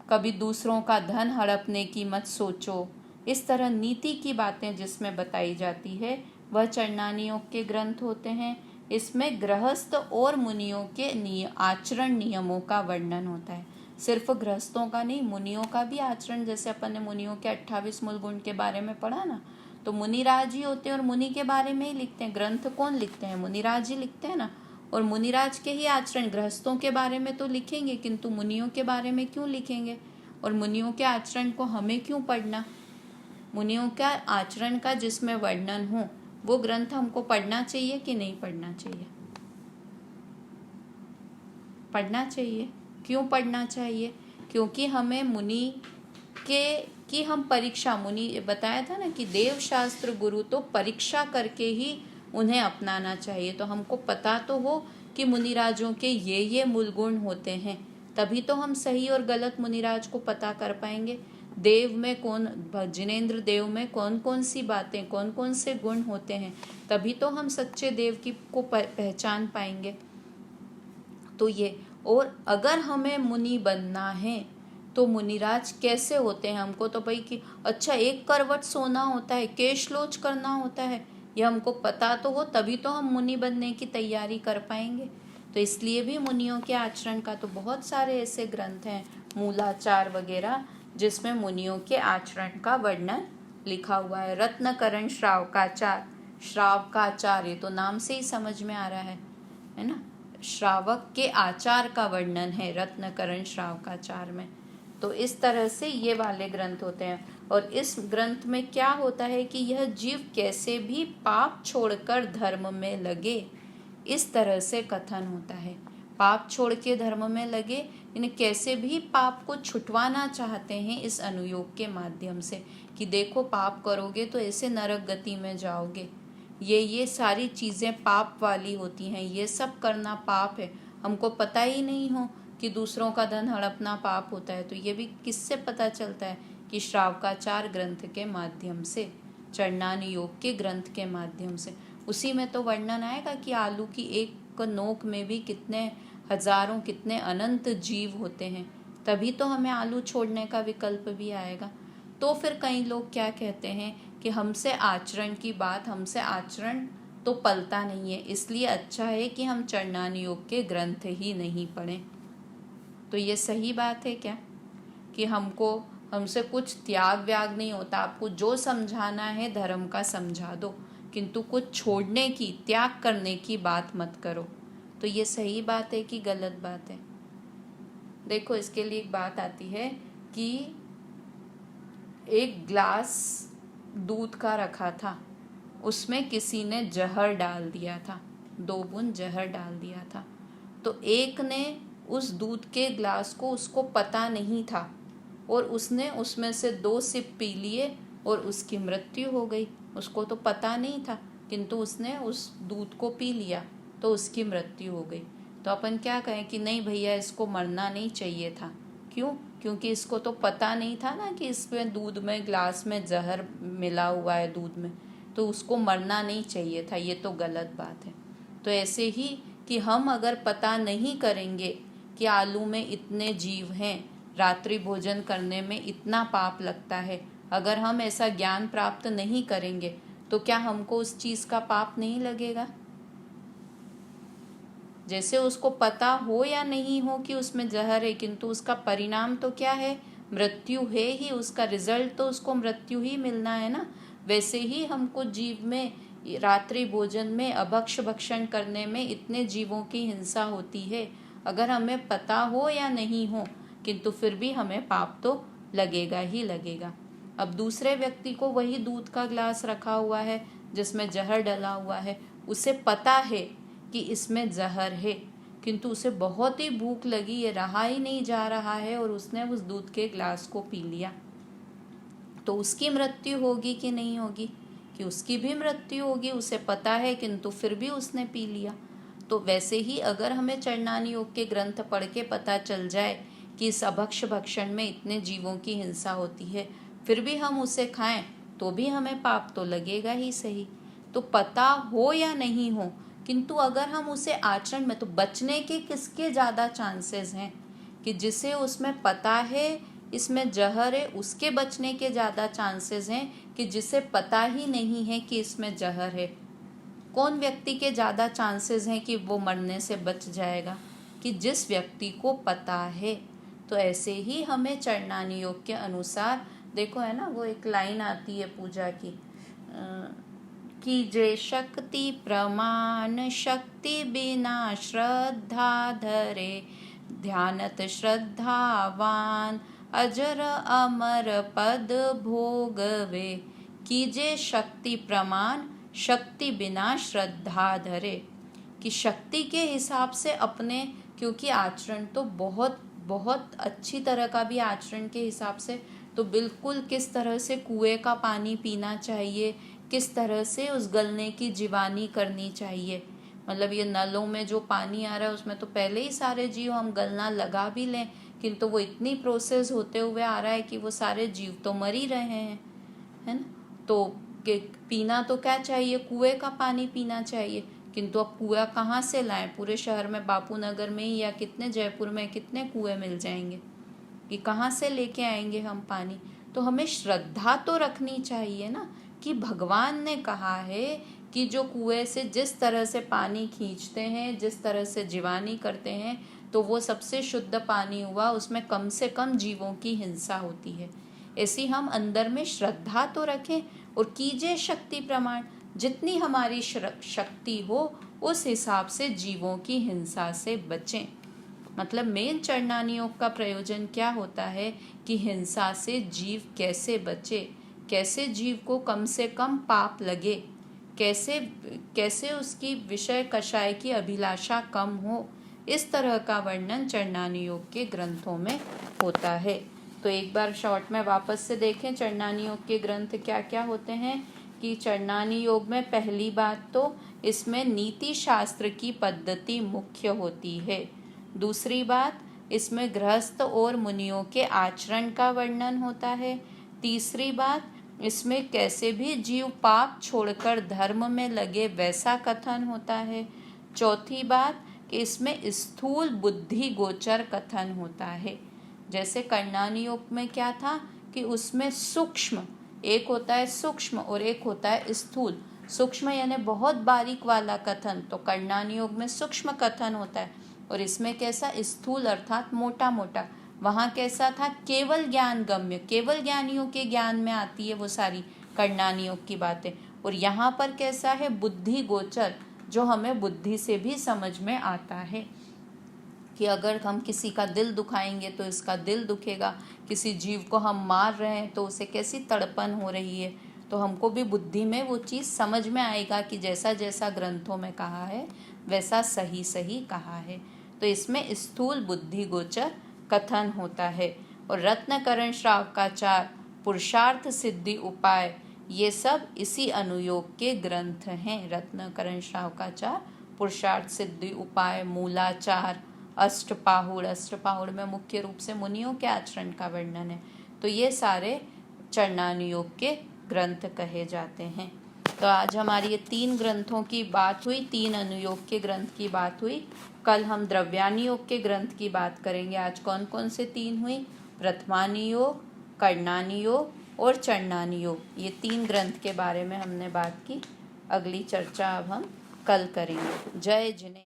कभी दूसरों का धन हड़पने की मत सोचो। इस तरह नीति की बातें जिसमें बताई जाती है वह चरणानी योग के ग्रंथ होते हैं। इसमें गृहस्थ और मुनियों के आचरण नियमों का वर्णन होता है। सिर्फ गृहस्थों का नहीं, मुनियों का भी आचरण। जैसे अपन ने मुनियों के 28 मूल गुण के बारे में पढ़ा ना, तो मुनिराज ही होते हैं और मुनि के बारे में ही लिखते हैं। ग्रंथ कौन लिखते हैं? मुनिराज ही लिखते हैं ना। और मुनिराज के ही आचरण, गृहस्थों के बारे में तो लिखेंगे किंतु मुनियों के बारे में क्यों लिखेंगे? और मुनियों के आचरण को हमें क्यों पढ़ना? मुनियों का आचरण का जिसमें वर्णन हो वो ग्रंथ हमको पढ़ना चाहिए कि नहीं पढ़ना चाहिए? पढ़ना चाहिए। क्यों पढ़ना चाहिए? क्योंकि हमें मुनि की हम परीक्षा, मुनि बताया था ना कि देव शास्त्र गुरु तो परीक्षा करके ही उन्हें अपनाना चाहिए। तो हमको पता तो हो कि मुनिराजों के ये मूल गुण होते हैं, तभी तो हम सही और गलत मुनिराज को पता कर पाएंगे। देव में कौन, जिनेंद्र देव में कौन कौन सी बातें, कौन कौन से गुण होते हैं, तभी तो हम सच्चे देव की को पहचान पाएंगे। तो ये, और अगर हमें मुनि बनना है तो मुनिराज कैसे होते हैं? हमको तो भाई कि अच्छा 1 करवट सोना होता है, केशलोच करना होता है, ये हमको पता तो हो तभी तो हम मुनि बनने की तैयारी कर पाएंगे। तो इसलिए भी मुनियों के आचरण का तो बहुत सारे ऐसे ग्रंथ हैं, मूलाचार वगैरह, जिसमें मुनियों के आचरण का वर्णन लिखा हुआ है। रत्नकरण श्रावकाचार, श्राव का आचार, ये तो नाम से ही समझ में आ रहा है ना। श्रावक के आचार का वर्णन है रत्नकरण श्रावकाचार में। तो इस तरह से ये वाले ग्रंथ होते हैं। और इस ग्रंथ में क्या होता है कि यह जीव कैसे भी पाप छोड़कर धर्म में लगे, इस तरह से कथन होता है। पाप छोड़ के धर्म में लगे, इन्हें कैसे भी पाप को छुटवाना चाहते हैं इस अनुयोग के माध्यम से, कि देखो पाप करोगे तो ऐसे नरक गति में जाओगे, ये सारी चीज़ें पाप वाली होती हैं, ये सब करना पाप है। हमको पता ही नहीं हो कि दूसरों का धन हड़पना पाप होता है, तो ये भी किससे पता चलता है? कि श्रावकाचार ग्रंथ के माध्यम से, चरणान योग के ग्रंथ के माध्यम से। उसी में तो वर्णन आएगा कि आलू की एक नोक में भी कितने हजारों, कितने अनंत जीव होते हैं, तभी तो हमें आलू छोड़ने का विकल्प भी आएगा। तो फिर कई लोग क्या कहते हैं कि हमसे आचरण की बात, हमसे आचरण तो पलता नहीं है, इसलिए अच्छा है कि हम चरणान योग के ग्रंथ ही नहीं पढ़ें। तो ये सही बात है क्या कि हमसे कुछ त्याग व्याग नहीं होता? आपको जो समझाना है धर्म का समझा दो, किंतु कुछ छोड़ने की, त्याग करने की बात मत करो। तो ये सही बात है कि गलत बात है? देखो, इसके लिए एक बात आती है कि एक ग्लास दूध का रखा था, उसमें किसी ने जहर डाल दिया था, 2 बूंद जहर डाल दिया था। तो एक ने उस दूध के ग्लास को, उसको पता नहीं था, और उसने उसमें से 2 सिप पी लिए और उसकी मृत्यु हो गई। उसको तो पता नहीं था, किंतु उसने उस दूध को पी लिया तो उसकी मृत्यु हो गई। तो अपन क्या कहें कि नहीं भैया, इसको मरना नहीं चाहिए था। क्यों? क्योंकि इसको तो पता नहीं था ना कि इसमें दूध में, ग्लास में जहर मिला हुआ है दूध में, तो उसको मरना नहीं चाहिए था। ये तो गलत बात है। तो ऐसे ही कि हम अगर पता नहीं करेंगे कि आलू में इतने जीव हैं, रात्रि भोजन करने में इतना पाप लगता है, अगर हम ऐसा ज्ञान प्राप्त नहीं करेंगे तो क्या हमको उस चीज़ का पाप नहीं लगेगा? जैसे उसको पता हो या नहीं हो कि उसमें जहर है, किंतु उसका परिणाम तो क्या है? मृत्यु है ही, उसका रिजल्ट तो उसको मृत्यु ही मिलना है ना। वैसे ही हमको जीव में, रात्रि भोजन में, अभक्ष भक्षण करने में इतने जीवों की हिंसा होती है, अगर हमें पता हो या नहीं हो, किंतु फिर भी हमें पाप तो लगेगा ही लगेगा। अब दूसरे व्यक्ति को वही दूध का ग्लास रखा हुआ है जिसमें जहर डला हुआ है, उसे पता है कि इसमें जहर है, किंतु उसे बहुत ही भूख लगी, ये रहा ही नहीं जा रहा है, और उसने उस दूध के ग्लास को पी लिया, तो उसकी मृत्यु होगी कि नहीं होगी? कि उसकी भी मृत्यु होगी, उसे पता है किंतु फिर भी उसने पी लिया। तो वैसे ही अगर हमें चरणान योग के ग्रंथ पढ़ के पता चल जाए कि इस अभक्ष भक्षण में इतने जीवों की हिंसा होती है, फिर भी हम उसे खाएं, तो भी हमें पाप तो लगेगा ही सही। तो पता हो या नहीं हो, किंतु अगर हम उसे आचरण में, तो बचने के किसके ज़्यादा चांसेस हैं, कि जिसे उसमें पता है इसमें जहर है उसके बचने के ज़्यादा चांसेस हैं कि जिसे पता ही नहीं है कि इसमें जहर है। कौन व्यक्ति के ज़्यादा चांसेस हैं कि वो मरने से बच जाएगा, कि जिस व्यक्ति को पता है। तो ऐसे ही हमें चरणानी योग के अनुसार, देखो है ना, वो एक लाइन आती है पूजा की, कीजे शक्ति प्रमाण शक्ति बिना श्रद्धा धरे, ध्यानत श्रद्धावान अजर अमर पद भोगवे। कीजे शक्ति प्रमाण शक्ति बिना श्रद्धा धरे, कि शक्ति के हिसाब से अपने, क्योंकि आचरण तो बहुत बहुत अच्छी तरह का भी आचरण के हिसाब से, तो बिल्कुल किस तरह से कुएं का पानी पीना चाहिए, किस तरह से उस गलने की जीवानी करनी चाहिए। मतलब ये नलों में जो पानी आ रहा है उसमें तो पहले ही सारे जीव हम गलना लगा भी लें, किंतु वो इतनी प्रोसेस होते हुए आ रहा है कि वो सारे जीव तो मर ही रहे हैं, है ना। तो पीना तो क्या चाहिए, कुएं का पानी पीना चाहिए, किंतु अब कुआं कहाँ से लाएं। पूरे शहर में, बापू नगर में ही या कितने, जयपुर में कितने कुएं मिल जाएंगे, कि कहाँ से लेके आएंगे हम पानी। तो हमें श्रद्धा तो रखनी चाहिए ना, कि भगवान ने कहा है कि जो कुएं से जिस तरह से पानी खींचते हैं, जिस तरह से जीवानी करते हैं, तो वो सबसे शुद्ध पानी हुआ, उसमें कम से कम जीवों की हिंसा होती है। ऐसी हम अंदर में श्रद्धा तो रखें, और कीजिए शक्ति प्रमाण, जितनी हमारी शक्ति हो उस हिसाब से जीवों की हिंसा से बचें। मतलब मेन चरणानी योग का प्रयोजन क्या होता है, कि हिंसा से जीव कैसे बचे, कैसे जीव को कम से कम पाप लगे, कैसे कैसे उसकी विषय कषाय की अभिलाषा कम हो, इस तरह का वर्णन चरणानी योग के ग्रंथों में होता है। तो एक बार शॉर्ट में वापस से देखें चरणानी योग के ग्रंथ क्या क्या होते हैं। कि चरणानी योग में पहली बात तो इसमें नीति शास्त्र की पद्धति मुख्य होती है। दूसरी बात, इसमें गृहस्थ और मुनियों के आचरण का वर्णन होता है। तीसरी बात, इसमें कैसे भी जीव पाप छोड़कर धर्म में लगे वैसा कथन होता है। चौथी बात, कि इसमें स्थूल बुद्धि गोचर कथन होता है। जैसे कर्णानी योग में क्या था, कि उसमें सूक्ष्म, एक होता है सूक्ष्म और एक होता है स्थूल। सूक्ष्म यानी बहुत बारीक वाला कथन, तो कर्णानी योग में सूक्ष्म कथन होता है, और इसमें कैसा, स्थूल अर्थात मोटा मोटा। वहाँ कैसा था, केवल ज्ञान गम्य, केवल ज्ञानियों के ज्ञान में आती है वो सारी कर्णानी योग की बातें। और यहाँ पर कैसा है, बुद्धि गोचर, जो हमें बुद्धि से भी समझ में आता है, कि अगर हम किसी का दिल दुखाएंगे तो इसका दिल दुखेगा, किसी जीव को हम मार रहे हैं तो उसे कैसी तड़पन हो रही है, तो हमको भी बुद्धि में वो चीज़ समझ में आएगा कि जैसा जैसा ग्रंथों में कहा है वैसा सही सही कहा है। तो इसमें स्थूल बुद्धि गोचर कथन होता है। और रत्नकरण श्रावकाचार, पुरुषार्थ सिद्धि उपाय, ये सब इसी अनुयोग के ग्रंथ हैं। रत्नकरण श्रावकाचार, पुरुषार्थ सिद्धि उपाय, मूलाचार, अष्टपाहुड़, अष्टपाहुड़ में मुख्य रूप से मुनियों के आचरण का वर्णन है। तो ये सारे चरणानी योग के ग्रंथ कहे जाते हैं। तो आज हमारी ये 3 ग्रंथों की बात हुई, 3 अनुयोग के ग्रंथ की बात हुई। कल हम द्रव्यानी योग के ग्रंथ की बात करेंगे। आज कौन कौन से 3 हुई, प्रथमानी योग, कर्णानी योग और चरणानी योग। ये 3 ग्रंथ के बारे में हमने बात की। अगली चर्चा अब हम कल करेंगे। जय जिनेन्द्र।